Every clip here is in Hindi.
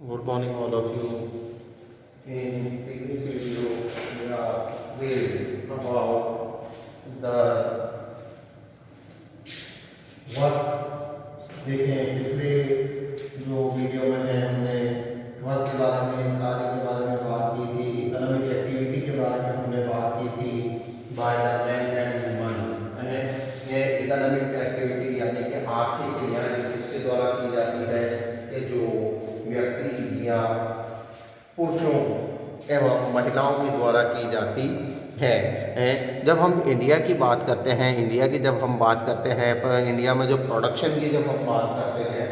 Good morning, all of you. In this video, we will about the work देखें। पिछले जो वीडियो में है हमने वर्क के बारे में, कार्य के बारे में बात की थी, इकोनॉमिक एक्टिविटी के बारे में हमने बात की थी by the man and woman. ये इकोनॉमिक एक्टिविटी यानी कि आर्थिक क्रियाएं किसके द्वारा की जाती है, ये जो व्यक्ति या पुरुषों एवं महिलाओं के द्वारा की जाती है। जब हम इंडिया की बात करते हैं, इंडिया की जब हम बात करते हैं, पर इंडिया में जो प्रोडक्शन की जब हम बात करते हैं,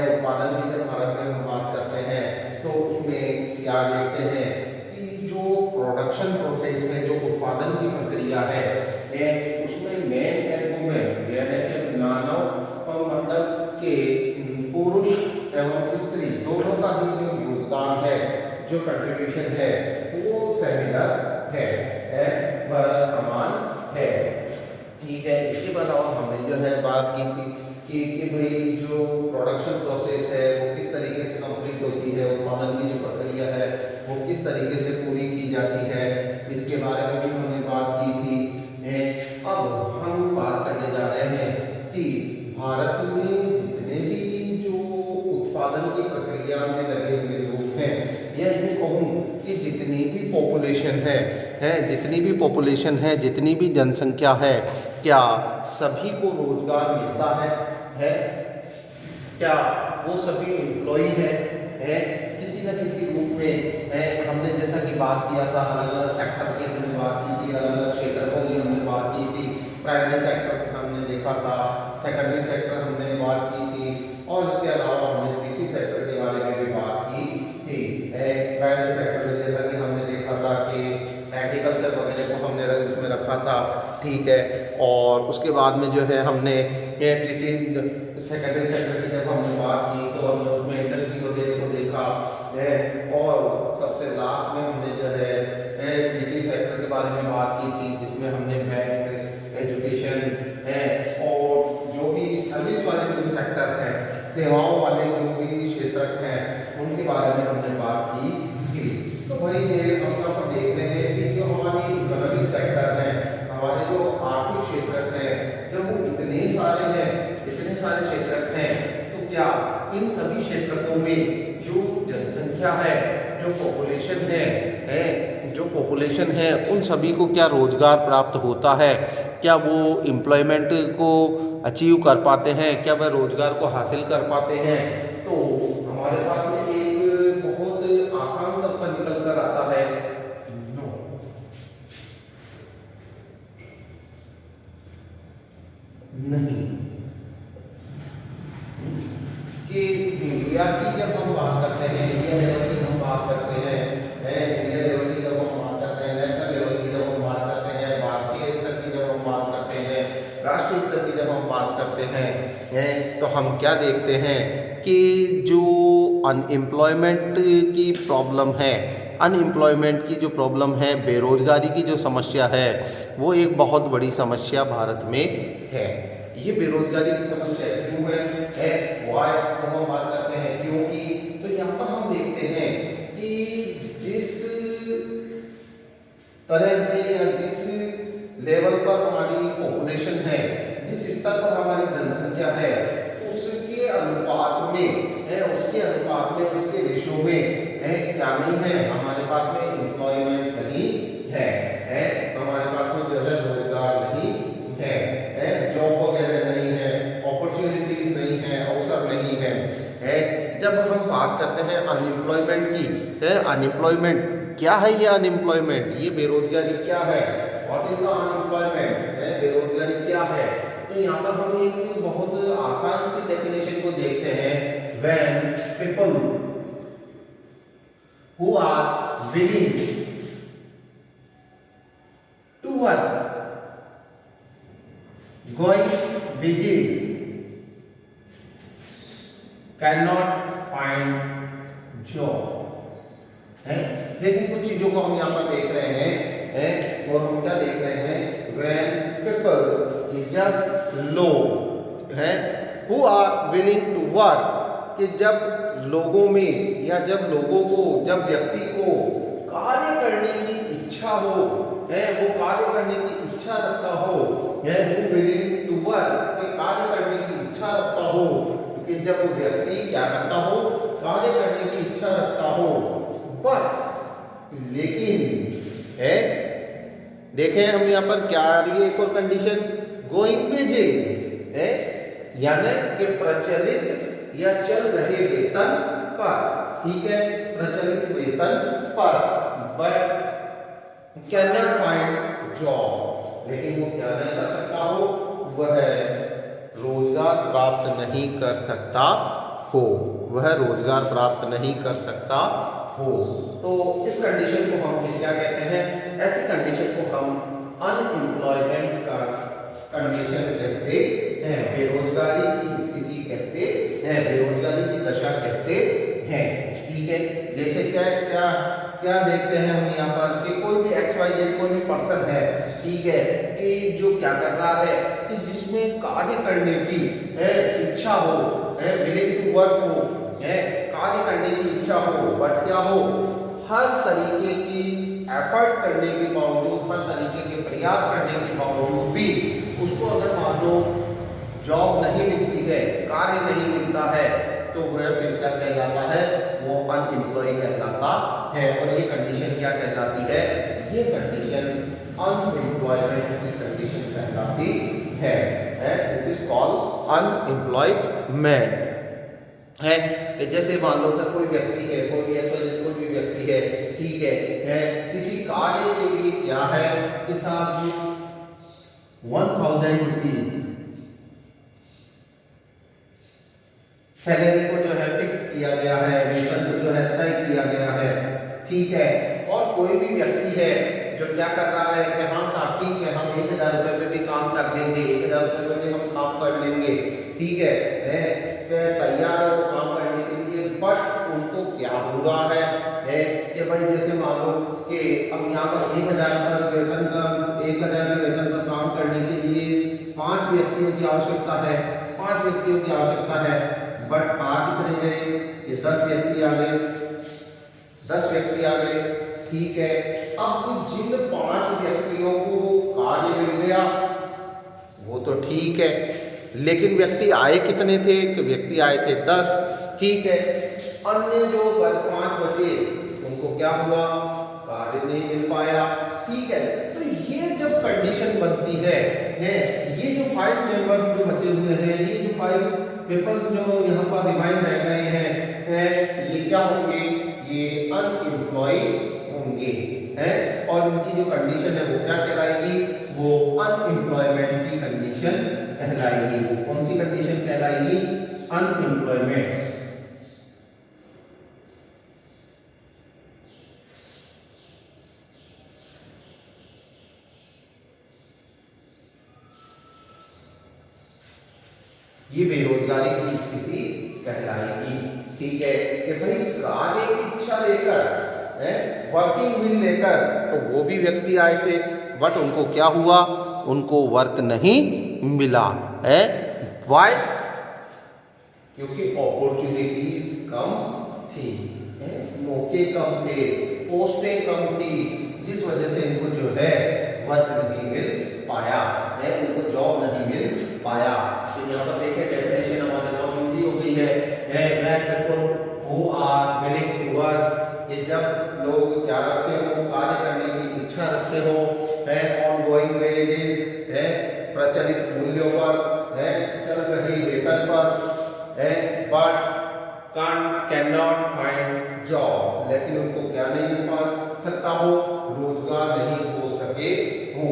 उत्पादन की जब भारत में हम बात करते हैं, तो उसमें क्या देखते हैं कि जो प्रोडक्शन प्रोसेस है, जो उत्पादन की प्रक्रिया है, उसमें मैन एंड वुमेन यानी कि मानव मतलब के पुरुष एवं स्त्री दोनों का ही जो योगदान है, जो कंट्रीब्यूशन है, वो सिमिलर है, वह समान है। ठीक है। इसके बाद और हमने जो है बात की थी कि भाई जो प्रोडक्शन प्रोसेस है वो किस तरीके से कंप्लीट होती है, उत्पादन की जो प्रक्रिया है वो किस तरीके से पूरी की जाती है, इसके बारे में भी हमने बात की थी। अब हम बात करने जा रहे हैं कि भारत में जितने भी जो उत्पादन की प्रक्रिया में लगे हुए लोग हैं, या यूँ कहूँ कि जितनी भी पॉपुलेशन है, जितनी भी पॉपुलेशन है, जितनी भी जनसंख्या है, क्या सभी को रोजगार मिलता है? क्या वो सभी एम्प्लॉई है किसी न किसी रूप में हमने जैसा कि बात किया था, अलग अलग सेक्टर की हमने बात की थी, अलग अलग क्षेत्रों की हमने बात की थी। प्राइमरी सेक्टर हमने देखा था, सेकेंडरी सेक्टर हमने बात की थी, और इसके अलावा हमने टर्शियरी सेक्टर के बारे में भी बात की थी। प्राइमरी सेक्टर में जैसा कि हमने देखा था कि एग्रीकल्चर वगैरह को हमने उसमें रखा था, ठीक है। और उसके बाद में जो है हमने सेकेंडरी सेक्टर की जब हमने बात की तो हमने उसमें इंडस्ट्री वगैरह को देखा है, और सबसे लास्ट में हमने जो है टर्शियरी सेक्टर के बारे में बात की थी, जिसमें हमने बैंक, एजुकेशन है, और जो भी सर्विस वाले जो सेक्टर्स हैं, सेवाओं वाले जो भी क्षेत्र हैं, उनके बारे में हमने बात की थी। तो भाई ये हम यहाँ पर देख रहे हैं कि जो हमारी इकोनॉमिक सेक्टर है, हमारे जो आर्थिक क्षेत्र हैं, जब वो इतने सारे हैं, इतने सारे क्षेत्र हैं, तो क्या इन सभी क्षेत्रों में जो जनसंख्या है, जो पॉपुलेशन है, उन सभी को क्या रोजगार प्राप्त होता है? क्या वो एम्प्लॉयमेंट को अचीव कर पाते हैं? क्या वह रोजगार को हासिल कर पाते हैं? तो हमारे पास में एक बहुत आसान शब्द निकल कर आता है, नो। नहीं। कि इंडिया की जब हम बात करते हैं, इंडिया लेवल की हम बात करते हैं, इंडिया लेवल की जब हम बात करते हैं, नेशनल लेवल की जब हम बात करते हैं, भारतीय स्तर की जब हम बात करते हैं, राष्ट्रीय स्तर की जब हम बात करते हैं, तो हम क्या देखते हैं कि जो अनएम्प्लॉयमेंट की प्रॉब्लम है, अनएम्प्लॉयमेंट की जो प्रॉब्लम है, बेरोजगारी की जो समस्या है, वो एक बहुत बड़ी समस्या भारत में है। ये बेरोजगारी की समस्या क्यों है वाई जब हम बात करते हैं क्योंकि, तो यहाँ पर हम देखते हैं कि जिस तरह से या जिस लेवल पर हमारी पॉपुलेशन है, जिस स्तर पर हमारी जनसंख्या है, उसके अनुपात में उसके रेशो में क्या नहीं है, हमारे पास में एम्प्लॉयमेंट नहीं है, हमारे पास में जो है रोजगार नहीं है, जॉब वगैरह नहीं है, अपॉर्चुनिटीज नहीं है, अवसर नहीं है। जब हम बात करते हैं अनएम्प्लॉयमेंट की, अनएम्प्लॉयमेंट क्या है? ये अनएम्प्लॉयमेंट, ये बेरोजगारी क्या है? What is the unemployment? बेरोजगारी क्या है? तो यहाँ पर हम एक बहुत आसान सी डेफिनेशन को देखते हैं, when people who are willing to work going wages cannot find job। देखिए कुछ चीजों को हम यहाँ पर देख रहे हैं, और हम क्या देख रहे हैं, when people कि जब लोग हैं who are willing to work कि जब लोगों में या जब लोगों को, जब व्यक्ति को कार्य करने की इच्छा हो, है वो कार्य करने की इच्छा रखता हो, है वो विलिंग टू वर्क के कार्य करने की इच्छा रखता हो, क्योंकि जब वो व्यक्ति क्या करता हो, कार्य करने की इच्छा रखता हो, बट लेकिन है देखें हम यहाँ पर क्या आ रही है एक और कंडीशन, गोइंग वेजेस है यानी कि प्रचलित या चल रहे वेतन पर, ठीक है, प्रचलित वेतन पर, but can not find job, लेकिन वो क्या नहीं कर सकता हो, वह रोजगार प्राप्त नहीं कर सकता हो, वह रोजगार प्राप्त नहीं कर सकता हो। तो इस कंडीशन को हम क्या कहते हैं, ऐसी कंडीशन को हम अनएम्प्लॉयमेंट का कंडीशन कहते हैं, बेरोजगारी की स्थिति कहते हैं, बेरोजगारी की दशा कहते हैं, ठीक है। जैसे क्या क्या क्या देखते हैं हम यहाँ पर कि कोई भी XYZ कोई भी पर्सन है, ठीक है, कि जो क्या कर रहा है कि जिसमें कार्य करने की इच्छा हो, विलिंग टू वर्क हो, कार्य करने की इच्छा हो, बट क्या हो, हर तरीके की एफर्ट करने के बावजूद, हर तरीके के प्रयास करने के बावजूद भी उसको अगर मान लो जॉब नहीं मिलती है, कार्य नहीं मिलता है, तो वह फिर क्या कहलाता है, वो अनएम्प्लॉय कहलाता है। और ये कंडीशन क्या कहलाती है, ये कंडीशन अनएम्प्लॉयमेंट की कंडीशन कहलाती है, दिस इज कॉल्ड अनएम्प्लॉयमेंट, है कि जैसे मान लो कि कोई व्यक्ति है, कोई भी व्यक्ति है, ठीक है, किसी कार्य के लिए क्या है कि साहब 1000 रुपीज सैलरी को जो है फिक्स किया गया है, वेतन को जो है तय किया गया है, ठीक है, और कोई भी व्यक्ति है जो क्या कर रहा है कि हाँ साहब ठीक है, हम 1000 रुपये में भी काम कर लेंगे, 1000 रुपये में भी हम काम कर लेंगे, ठीक है, तैयार है वो काम करने के लिए, बट उनको क्या हो रहा है कि भाई जैसे मान लो कि अब यहाँ पर 1000 पर वेतन का 1000 के वेतन पर काम करने के लिए 5 व्यक्तियों की आवश्यकता है, 5 व्यक्तियों की आवश्यकता है, बट आ कितने गए, ये 10 व्यक्ति आ गए, 10 व्यक्ति आ गए, ठीक है। अब जिन 5 व्यक्तियों को कार्य मिल गया वो तो ठीक है, लेकिन व्यक्ति आए कितने थे, कि व्यक्ति आए थे 10, ठीक है, अन्य जो 5 बचे उनको क्या हुआ, कार्य नहीं मिल पाया, ठीक है। तो ये जब कंडीशन बनती है, ये जो 5 मेंबर्स जो बचे हुए हैं, ये जो 5 पीपल्स जो यहाँ पर रिमाइंड रह गए हैं, ये क्या होंगे, ये अनएम्प्लॉय होंगे, हैं, और उनकी जो कंडीशन है वो क्या कहलाएगी, वो अनएम्प्लॉयमेंट की कंडीशन कहलाएगी। वो कौन सी कंडीशन कहलाएगी, अनएम्प्लॉयमेंट। ये बेरोजगारी की स्थिति कहलाएगी, ठीक है, कि भाई कार्य की इच्छा लेकर, वर्किंग विल लेकर तो वो भी व्यक्ति आए थे, बट उनको क्या हुआ, उनको वर्क नहीं मिला है, वाई, क्योंकि अपॉर्चुनिटीज कम थी, मौके कम थे, पोस्टें कम थी, जिस वजह से इनको जो है वर्क नहीं मिल पाया, इनको जॉब नहीं मिल पाया। तो यहाँ पर देखें डेफिनेशन हमारे बहुत इजी हो गई है, black people who are willing to work, ये जब लोग क्या रखते हो, कार्य करने की इच्छा रखते हो, ऑन गोइंग वेजेस, प्रचलित मूल्यों पर, चल रही वेतन पर, but can not find job, लेकिन उनको क्या नहीं मिल पा सकता हो, रोजगार नहीं हो सके हो,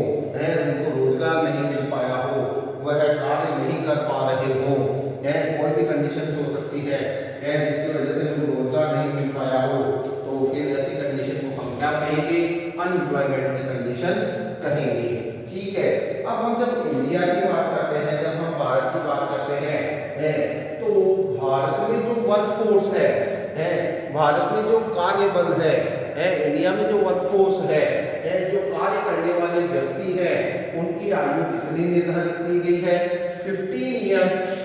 उनको रोजगार नहीं मिल पाया हो, वह कार्य नहीं कर पा रहे हो, कोई भी कंडीशन हो सकती है, जिसकी वजह से उनको रोजगार नहीं मिल पाया हो, तो फिर ऐसी कंडीशन को हम क्या कहेंगे, अनएम्प्लॉयमेंट की कंडीशन कहेंगे, ठीक है। अब हम जब इंडिया की बात करते हैं, जब हम भारत की बात करते हैं, तो भारत में जो वर्कफोर्स है, भारत में जो कार्य बल है, इंडिया में जो वर्कफोर्स है, जो कार्य करने वाले व्यक्ति है, उनकी आयु कितनी निर्धारित की गई है, 15 years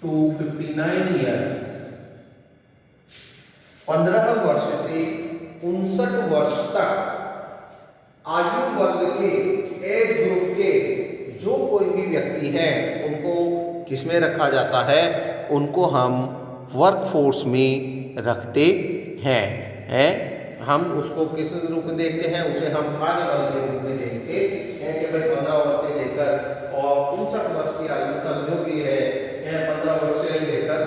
to 59 ईयर्स, 15 वर्ष से 59 वर्ष तक आयु वर्ग के एज ग्रुप के जो कोई भी व्यक्ति हैं उनको किसमें रखा जाता है, उनको हम वर्कफोर्स में रखते हैं। हम उसको किस रूप में देखते हैं, उसे हम कार्यबल के रूप में देखते हैं कि भाई 15 वर्ष से लेकर और 59 वर्ष की आयु तक जो भी है 15 वर्ष से लेकर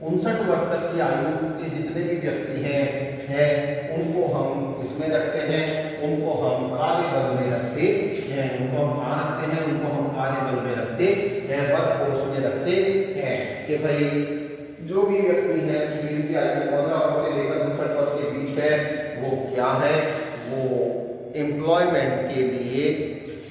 59 वर्ष तक की आयु के जितने भी व्यक्ति हैं उनको हम किसमें रखते हैं, उनको हम कार्यबल में रखते हैं। उनको हम कहाँ रखते हैं, उनको हम कार्यबल में रखते हैं, वर्कफोर्स में रखते हैं कि भाई जो भी व्यक्ति है जिनकी आयु 15 वर्ष से लेकर 59 वर्ष के बीच है वो क्या है, वो एम्प्लॉयमेंट के लिए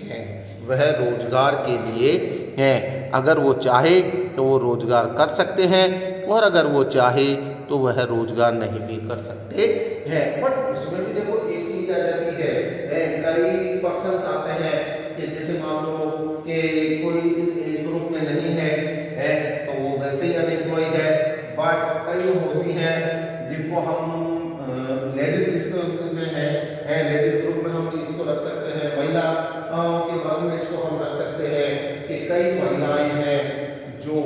है, वह रोजगार के लिए है। अगर वो चाहे तो वो रोजगार कर सकते हैं और अगर वो चाहे तो वह रोजगार नहीं भी कर सकते हैं। बट इसमें भी देखो एक चीज आ जाती है, कई पर्सन्स आते हैं कि जैसे मान लो कि कोई इस एज ग्रुप में नहीं है तो वो वैसे ही अनएम्प्लॉयड है। बट कई होती हैं जिनको हम लेडीज में है लेडीज ग्रुप में हम इसको रख सकते हैं, महिला के वर्ग में इसको हम रख सकते हैं कि कई महिलाएं हैं जो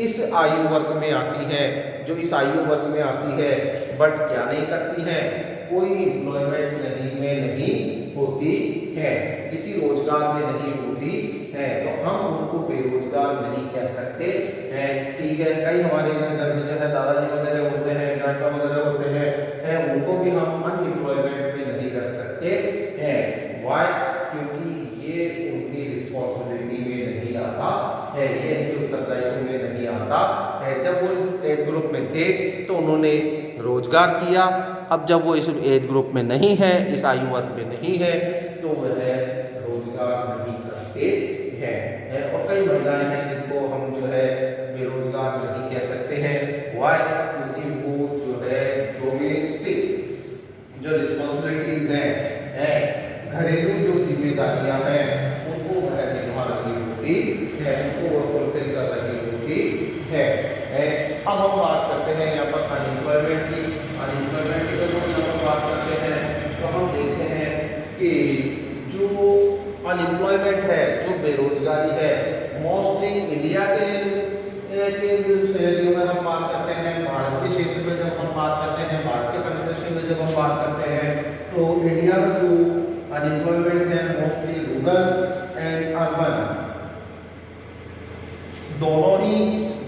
इस आयु वर्ग में आती हैं, जो इस आयु वर्ग में आती है बट क्या नहीं करती हैं, कोई एम्प्लॉयमेंट नहीं होती है, किसी रोजगार में नहीं होती है, तो हम उनको बेरोजगार नहीं कह सकते हैं। ठीक है, कई हमारे घर में जो है दादाजी वगैरह होते हैं, ग्रैंडपा वगैरह होते हैं उनको भी हम अनएम्प्लॉयमेंट में नहीं रख सकते हैं। वाई? क्योंकि ये उनकी रिस्पॉन्सिबिलिटी में नहीं आता है, ये उनके उत्तरदायित्व में नहीं आता है। जब वो इस एज ग्रुप में थे तो उन्होंने रोजगार किया, अब जब वो इस एज ग्रुप में नहीं है, इस आयु वर्ग में नहीं है तो वह रोजगार नहीं करते हैं। और कई महिलाएं हैं जिनको हम जो है बेरोजगार नहीं कह सकते हैं। वाई? क्योंकि वो जो है डोमेस्टिक जो रिस्पॉन्सिबिलिटीज हैं, घरेलू जो जिम्मेदारियां हैं उनको वह निभा रही होती है, उनको वह फुलफिल कर रही होती है। अब हम बात करते हैं यहाँ पर अनएम्प्लॉयमेंट की। अनएम्प्लॉयमेंट की जब हम यहाँ पर बात करते हैं तो हम देखते हैं कि जो अनएम्प्लॉयमेंट है, जो बेरोजगारी है, मोस्टली इंडिया के शहरों में हम बात करते हैं, भारत के क्षेत्र में जब हम बात करते हैं, भारत के परिदृश्य में जब हम बात करते हैं तो इंडिया में जो अनएम्प्लॉयमेंट है मोस्टली रूरल एंड अर्बन दोनों ही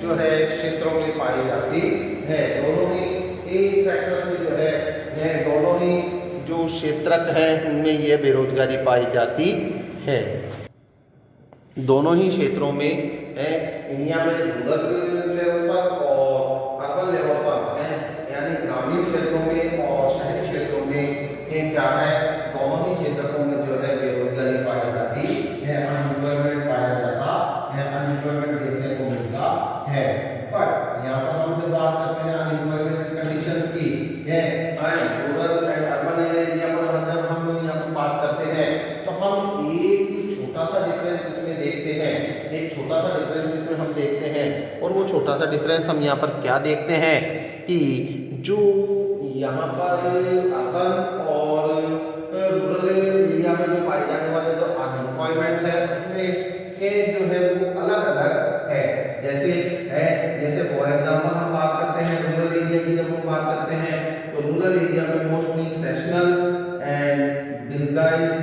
जो है क्षेत्रों में पाई जाती है। दोनों ही इन सेक्टर्स में जो है दोनों ही जो क्षेत्रक हैं उनमें यह बेरोजगारी पाई जाती है। दोनों ही क्षेत्रों में इंडिया में रूरल लेवल पर और अर्बन लेवल पर यानी ग्रामीण क्षेत्रों में और शहरी क्षेत्रों में क्या है, दोनों ही क्षेत्रों में जो है बेरोजगारी पाई जाती है, अनएम्प्लॉयमेंट पाया जाता है, अनएम्प्लॉयमेंट देखने को मिलता है। बट यहाँ पर हम जब बात करते हैं अनएम्प्लॉयमेंट की कंडीशंस की रूरल एंड अर्बन एरिया पर जब हम यहाँ पर बात करते हैं तो हम एक छोटा सा डिफरेंस इसमें देखते हैं, एक छोटा सा डिफरेंस इसमें हम देखते हैं। और वो छोटा सा डिफरेंस हम यहाँ पर क्या देखते हैं कि जो यहाँ पर अर्बन और रूरल एरिया में जो पाए जाने वाले जो अनएम्प्लॉयमेंट है उसमें जो है वो अलग अलग है। जैसे फॉर एग्जांपल हम बात करते हैं रूरल एरिया की, जब हम बात करते हैं तो रूरल एरिया में mostly sessional and disguise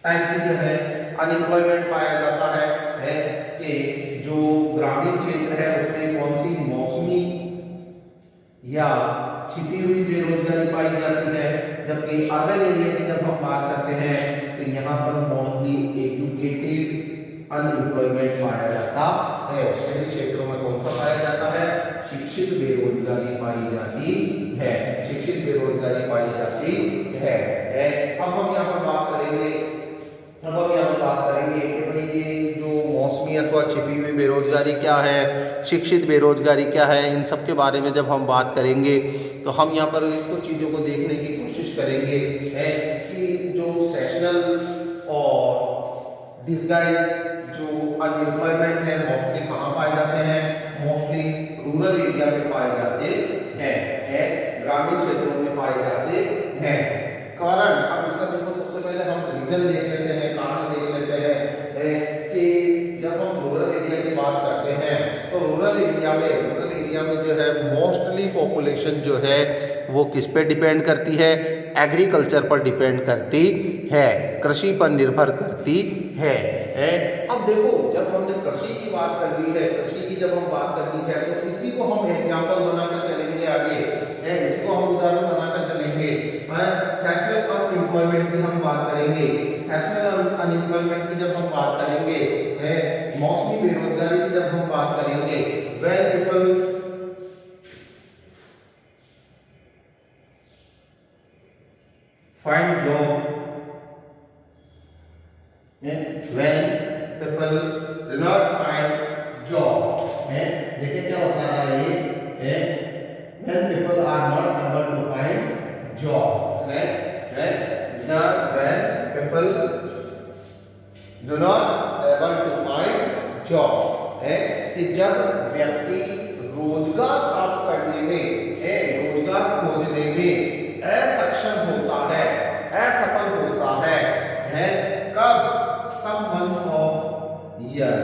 type की जो है अनएम्प्लॉयमेंट पाया जाता है कि जो ग्रामीण क्षेत्र है उसमें कौन सी मौसमी या छिपी हुई बेरोजगारी पाई जाती है, जबकि अर्बन एरिया की जब हम बात करते हैं तो यहाँ पर मोस्टली एजुकेटेड अनएम्प्लॉयमेंट पाया जाता है। शहरी क्षेत्रों में कौन सा पाया जाता है, शिक्षित बेरोजगारी पाई जाती है, शिक्षित बेरोजगारी पाई जाती है। अब हम यहाँ पर बात करेंगे कि भाई ये जो मौसमी अथवा छिपी हुई बेरोजगारी क्या है, शिक्षित बेरोजगारी क्या है, इन सब के बारे में जब हम बात करेंगे तो हम यहाँ पर कुछ चीज़ों को देखने की कोशिश करेंगे कि जो सेशनल और दिस गाइस जो अनएम्प्लॉयमेंट है मोस्टली कहाँ पाए जाते हैं, मोस्टली रूरल एरिया में पाए जाते हैं, ग्रामीण क्षेत्रों में पाए जाते हैं। कारण, अब इसका देखो सबसे पहले हम रीजन देख लेते हैं, कारण देख लेते हैं कि जब हम रूरल एरिया की बात करते हैं तो रूरल एरिया में जो है मोस्टली पॉपुलेशन जो है वो किस पे डिपेंड करती है, एग्रीकल्चर पर डिपेंड करती है, कृषि पर निर्भर करती है। अब देखो जब हमने कृषि की बात कर दी है, कृषि की जब हम बात कर दी है तो इसी को हम एग्जाम्पल बनाकर चलेंगे आगे, इसको हम उदाहरण बनाकर चलेंगे। सेशनल अनएम्प्लॉयमेंट की हम बात करेंगे, सेशनल अनएम्प्लॉयमेंट की जब हम बात करेंगे, मौसमी बेरोजगारी की जब हम बात करेंगे, when people find job, when people do not find job, देखिए क्या होता है ये, when people are not able to find job, when people do not able to find job, कि जब व्यक्ति रोजगार प्राप्त करने में, रोजगार खोजने में असक्षम होता है, असफल होता है, कब, some months of year,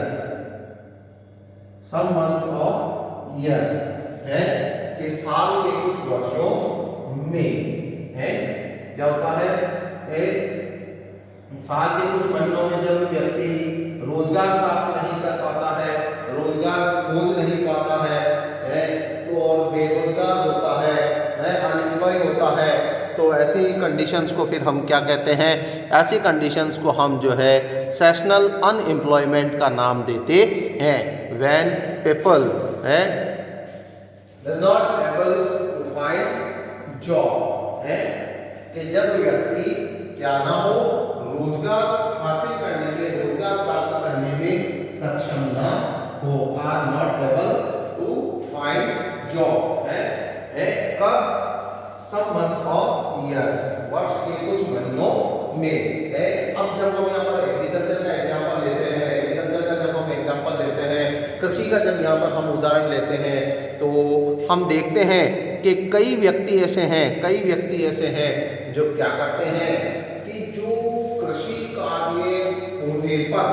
some months of year, है कि साल के कुछ वर्षों में, है क्या होता है, साल के कुछ महीनों में जब व्यक्ति रोजगार प्राप्त नहीं कर पाता है, रोजगार खोज नहीं पाता है, तो और बेरोजगार होता है, अनएम्प्लॉय होता है, तो ऐसी कंडीशंस को फिर हम क्या कहते हैं, ऐसी कंडीशंस को हम जो है सेशनल अनएम्प्लॉयमेंट का नाम देते हैं। When people does not able to find job, कि जब व्यक्ति क्या ना हो, रोजगार हासिल करने में, रोजगार प्राप्त करने में सक्षम ना हो, are not able to find job, है कब, some months of years, वर्ष के कुछ महीनों में, है। अब जब हम यहाँ पर एग्रीकल्चर का एग्जांपल लेते हैं, एग्रीकल्चर का जब हम एग्जांपल लेते हैं, कृषि का जब यहाँ पर हम उदाहरण लेते हैं, तो हम देखते हैं कि कई व्यक्ति ऐसे हैं जो क्या करते हैं कि जो कृषि कार्य होने पर,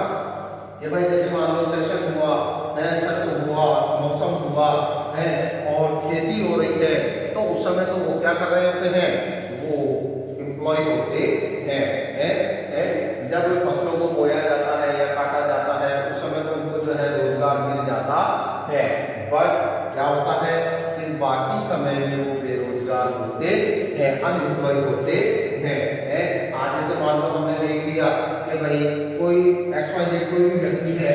ये भाई जैसे मान लो सेशन हुआ है, सत्र हुआ, मौसम हुआ है और खेती हो रही है, तो उस समय तो वो क्या कर रहे होते हैं, वो एम्प्लॉय होते हैं, जब फसलों को बोया जाता है या काटा जाता है उस समय तो उनको जो है रोजगार मिल जाता है, बट क्या होता है कि बाकी समय में वो बेरोजगार होते हैं, अनएम्प्लॉय होते हैं। आज जैसे मान लो हमने देख लिया कि भाई कोई XYZ कोई भी व्यक्ति है,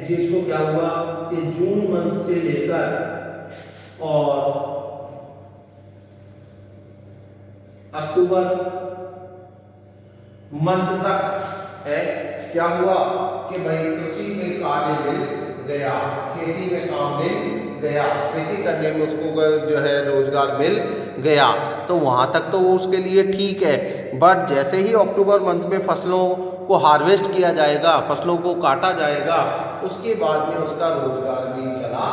जिसको क्या हुआ कि जून मंथ से लेकर और अक्टूबर मंथ तक है, क्या हुआ कि भाई कृषि में कार्य मिल गया, खेती में काम मिल गया, खेती करने में उसको जो है रोजगार मिल गया, तो वहाँ तक तो वो उसके लिए ठीक है। बट जैसे ही अक्टूबर मंथ में फसलों को हार्वेस्ट किया जाएगा, फसलों को काटा जाएगा, उसके बाद में उसका रोजगार भी चला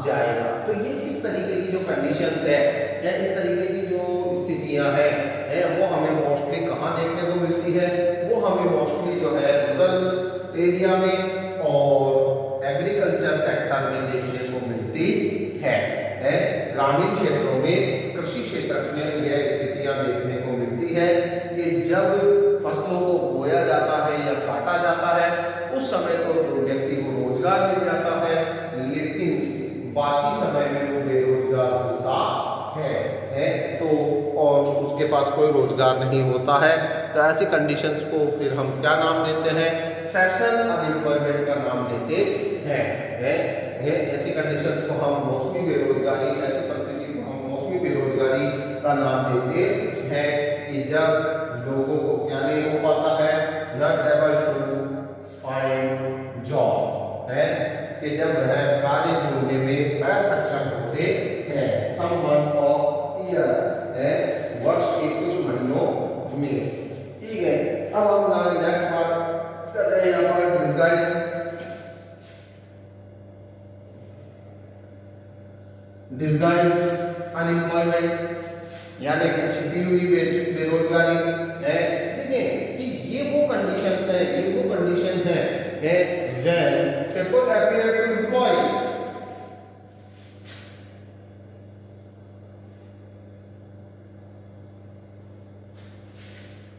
जाएगा। तो ये इस तरीके की जो कंडीशंस है या इस तरीके की जो स्थितियां हैं वो हमें मोस्टली कहाँ देखने को मिलती है, वो हमें मोस्टली जो है रूरल एरिया में और एग्रीकल्चर सेक्टर में देखने को मिलती है। ग्रामीण क्षेत्रों में, कृषि क्षेत्र में यह स्थितियां देखने को मिलती है कि जब फसलों को बोया जाता है या काटा जाता है उस समय तो व्यक्ति को रोजगार मिल जाता है, लेकिन बाकी समय में वो बेरोजगार होता है तो और उसके पास कोई रोजगार नहीं होता है। तो ऐसी कंडीशंस को फिर हम क्या नाम देते हैं, सेशनल अनएम्प्लॉयमेंट का नाम देते हैं। ऐसी कंडीशंस को हम मौसमी बेरोजगारी, ऐसी परिस्थिति को हम मौसमी बेरोजगारी का नाम देते हैं कि जब लोगों को क्या नहीं हो पाता है, not able to find job, है कि जब वह कार्य ढूंढने में असक्षम होते हैं, सम मंथ ऑफ ईयर, है वर्ष के कुछ महीनों में। ठीक है, अब हम नेक्स्ट बात कर रहे हैं यहाँ पर डिस्गाइज अनएम्प्लॉयमेंट, यानी कि छिपी हुई बेरोजगारी है। देखिए कि ये वो कंडीशंस है, ये वो कंडीशन है when people appear to employ,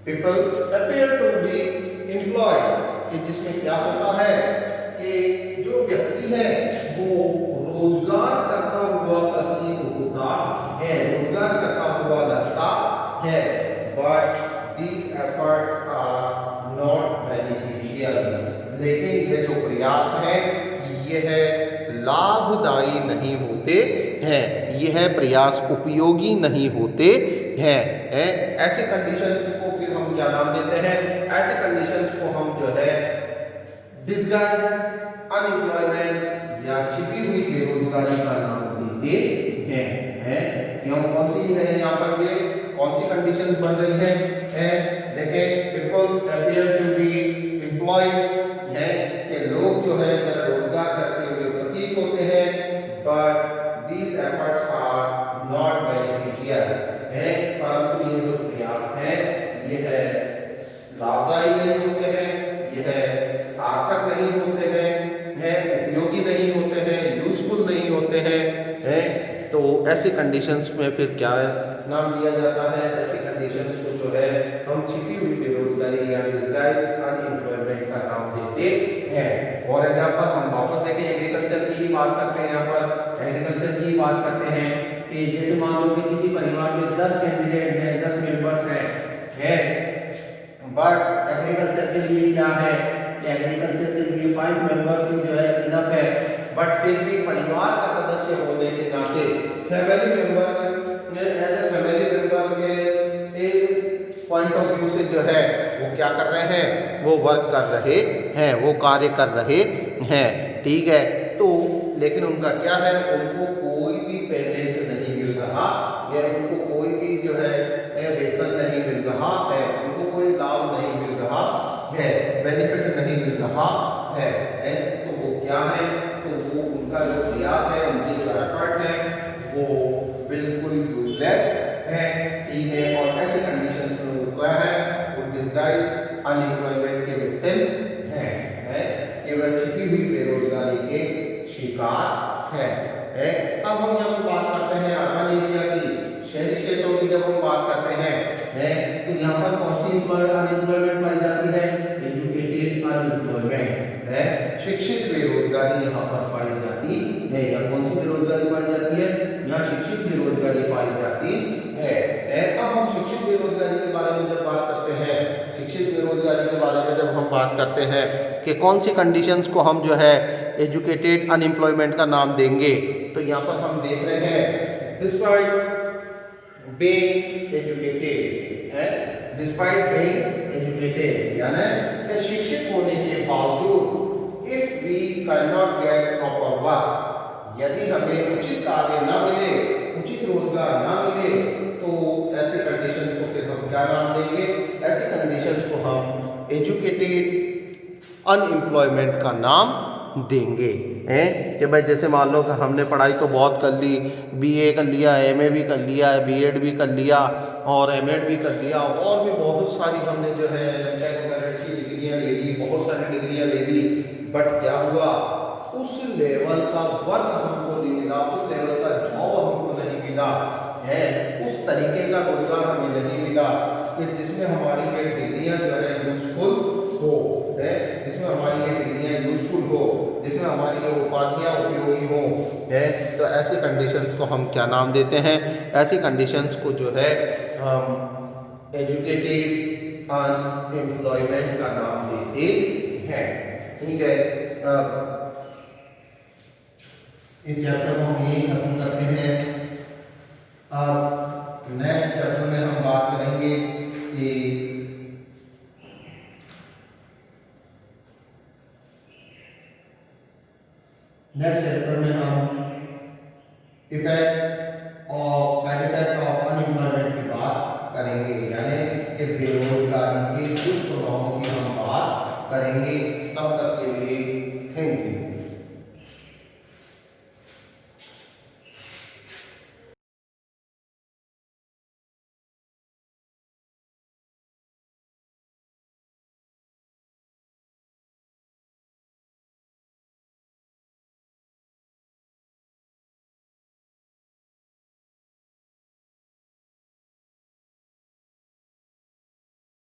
people appear to be employed, कि जिसमें क्या होता है कि जो व्यक्ति है वो रोजगार करता हुआ प्रतीत होता है, रोजगार करता हुआ लगता है, but these efforts are not beneficial, लेकिन ये जो प्रयास है ये है लाभदायी नहीं होते हैं, ये है प्रयास उपयोगी नहीं होते हैं। ऐसे कंडीशंस को फिर हम क्या नाम देते हैं, ऐसे कंडीशंस को हम जो है डिस्गाइज अनएम्प्लॉयमेंट या छिपी हुई बेरोजगारी का नाम देते हैं। क्यों, कौन सी है यहाँ पर, ये कौन सी कंडीशंस बन रही हैं? देखें, peoples appear to be employed है कि लोग जो है रोजगार करते हुए प्रतीत होते हैं, but these efforts are not beneficial है, परंतु ये जो प्रयास है ये है लाभदायी नहीं होते हैं, ये है सार्थक नहीं होते हैं, उपयोगी नहीं होते हैं, यूजफुल नहीं होते हैं। तो ऐसे कंडीशंस में फिर क्या नाम दिया जाता है, ऐसी कंडीशंस को जो है हम छिपी हुई बेरोजगारी या डिस्गाइज अनएम्प्लॉयमेंट का नाम देते हैं। और एग्जांपल हम वापस देखें, एग्रीकल्चर की ही बात करते हैं, यहाँ पर एग्रीकल्चर की ही बात करते हैं कि जैसे मान लो कि किसी परिवार में 10 कैंडिडेट हैं, 10 मेंबर्स हैं, बट एग्रीकल्चर के लिए क्या है, एग्रीकल्चर के लिए 5 मेंबर्स ही जो है इनफ है, बट फिर भी परिवार का सदस्य होने के नाते family member as a family member के एक पॉइंट ऑफ व्यू से जो है वो क्या कर रहे हैं, वो वर्क कर रहे हैं, वो कार्य कर रहे हैं, ठीक है। तो लेकिन उनका क्या है, उनको कोई भी पेमेंट नहीं मिल रहा या उनको कोई भी जो है वेतन नहीं मिल रहा है, उनको कोई लाभ नहीं मिल रहा है, बेनिफिट नहीं मिल रहा है। तो वो क्या है, तो वो उनका जो प्रयास है, उनकी जो एफर्ट है वो बिल्कुल यूजलेस है, ठीक है। और ऐसे कंडीशन में वो क्या है, वो डिस्गाइज अनएम्प्लॉयमेंट के विक्टिम है, कि वह छिपी हुई बेरोजगारी के शिकार है। अब हम यहाँ पर बात करते हैं अर्बन एरिया की, शहरी क्षेत्रों की जब हम बात करते हैं तो यहाँ पर कौन सी अनएम्प्लॉयमेंट पाई जाती है, एजुकेटेड अनएम्प्लॉयमेंट है, शिक्षित बेरोजगारी यहाँ पर पाई जाती है। या कौन सी बेरोजगारी पाई जाती है, यहाँ शिक्षित बेरोजगारी पाई जाती है। अब हम शिक्षित बेरोजगारी के बारे में जब बात करते हैं, शिक्षित बेरोजगारी के बारे में जब हम बात करते हैं कि कौन सी कंडीशंस को हम जो है एजुकेटेड अनएम्प्लॉयमेंट का नाम देंगे, तो यहाँ पर हम देख रहे हैं डिस्पाइट बीइंग एजुकेटेड है, डिस्पाइट बीइंग एजुकेटेड यानी शिक्षित होने के बावजूद if we can not get proper work, यदि हमें उचित कार्य ना मिले, उचित रोजगार ना मिले, तो ऐसे कंडीशंस को फिर हम क्या नाम देंगे, ऐसे कंडीशंस को हम एजुकेटेड अनएम्प्लॉयमेंट का नाम देंगे। कि भाई जैसे मान लो कि हमने पढ़ाई तो बहुत कर ली, बीए कर लिया, एमए भी कर लिया, बीएड भी कर लिया और एमएड भी कर लिया, और भी बहुत सारी हमने जो है की डिग्रियां ले ली, बहुत सारी डिग्रियां ले ली, बट क्या हुआ, उस लेवल का वर्क हमको नहीं मिला, उस लेवल का जॉब हमको नहीं मिला है, उस तरीके का रोजगार हमें नहीं मिला कि जिसमें हमारी ये डिग्रियां जो है यूजफुल हो, जिसमें हमारी ये डिग्रियां यूजफुल हो, जिसमें हमारी ये उपाधियां उपयोगी हो, तो ऐसी कंडीशंस को हम क्या नाम देते हैं, ऐसी कंडीशंस को जो है हम एजुकेटेड अनएम्प्लॉयमेंट का नाम देते हैं, ठीक है। इस चैप्टर को हम यही खत्म करते हैं। अब नेक्स्ट चैप्टर में हम बात करेंगे कि नेक्स्ट चैप्टर में हम effect of side effect of unemployment की बात करेंगे, यानी कि बेरोजगारी के दुष्प्रभावों की हम बात करेंगे। तब तक के लिए